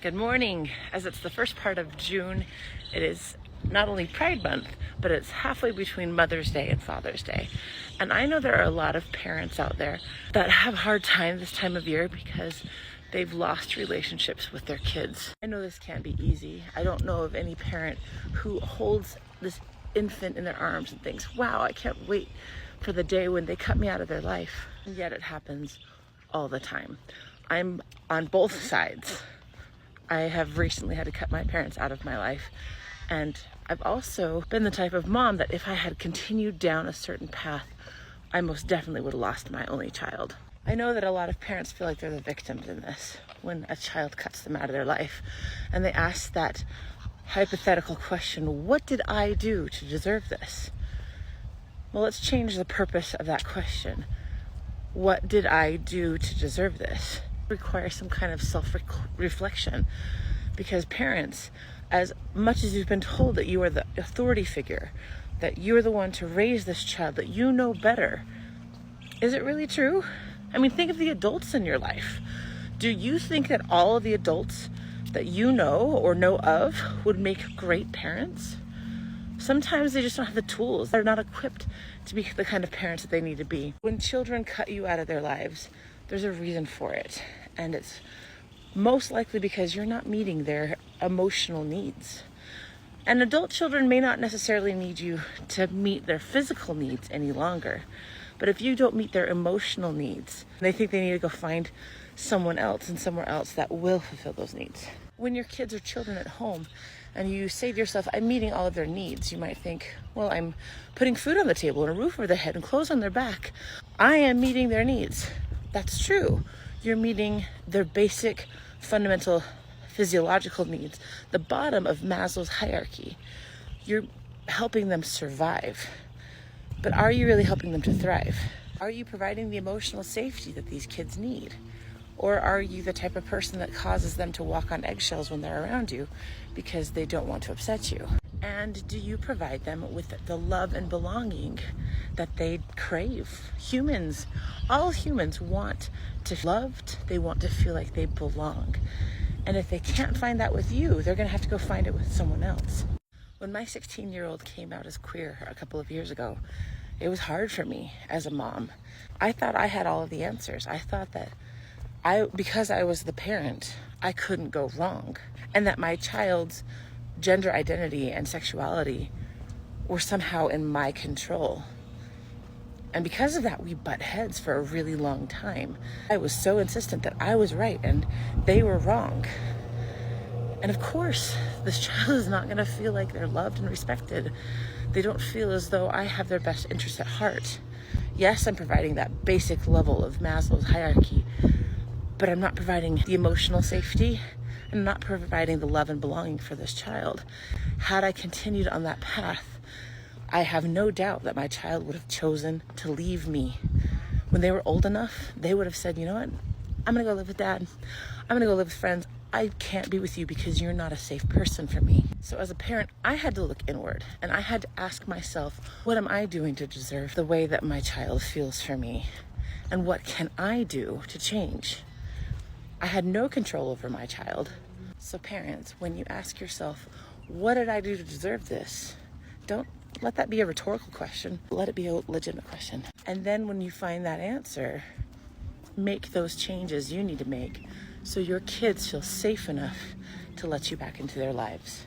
Good morning. As it's the first part of June, it is not only Pride Month, but it's halfway between Mother's Day and Father's Day. And I know there are a lot of parents out there that have a hard time this time of year because they've lost relationships with their kids. I know this can't be easy. I don't know of any parent who holds this infant in their arms and thinks, wow, I can't wait for the day when they cut me out of their life. And yet it happens all the time. I'm on both sides. I have recently had to cut my parents out of my life. And I've also been the type of mom that if I had continued down a certain path, I most definitely would have lost my only child. I know that a lot of parents feel like they're the victims in this when a child cuts them out of their life. And they ask that hypothetical question, what did I do to deserve this? Well, let's change the purpose of that question. What did I do to deserve this? Requires some kind of self-reflection, because parents, as much as you've been told that you are the authority figure, that you're the one to raise this child, that you know better, is it really true? I mean, think of the adults in your life. Do you think that all of the adults that you know or know of would make great parents? Sometimes they just don't have the tools. They're not equipped to be the kind of parents that they need to be. When children cut you out of their lives, there's a reason for it. And it's most likely because you're not meeting their emotional needs. And adult children may not necessarily need you to meet their physical needs any longer. But if you don't meet their emotional needs, they think they need to go find someone else and somewhere else that will fulfill those needs. When your kids are children at home and you say to yourself, I'm meeting all of their needs, you might think, well, I'm putting food on the table and a roof over their head and clothes on their back. I am meeting their needs. That's true. You're meeting their basic, fundamental physiological needs, the bottom of Maslow's hierarchy. You're helping them survive. But are you really helping them to thrive? Are you providing the emotional safety that these kids need? Or are you the type of person that causes them to walk on eggshells when they're around you because they don't want to upset you? And do you provide them with the love and belonging that they crave? Humans, all humans want to be loved. They want to feel like they belong. And if they can't find that with you, they're going to have to go find it with someone else. When my 16-year-old came out as queer a couple of years ago, it was hard for me as a mom. I thought I had all of the answers. I thought that because I was the parent, I couldn't go wrong. And that my child's gender identity and sexuality were somehow in my control. And because of that, we butt heads for a really long time. I was so insistent that I was right and they were wrong. And of course, this child is not going to feel like they're loved and respected. They don't feel as though I have their best interests at heart. Yes, I'm providing that basic level of Maslow's hierarchy, but I'm not providing the emotional safety and not providing the love and belonging for this child. Had I continued on that path, I have no doubt that my child would have chosen to leave me. When they were old enough, they would have said, you know what, I'm gonna go live with dad. I'm gonna go live with friends. I can't be with you because you're not a safe person for me. So as a parent, I had to look inward and I had to ask myself, what am I doing to deserve the way that my child feels for me? And what can I do to change? I had no control over my child. So parents, when you ask yourself, what did I do to deserve this? Don't let that be a rhetorical question. Let it be a legitimate question. And then when you find that answer, make those changes you need to make so your kids feel safe enough to let you back into their lives.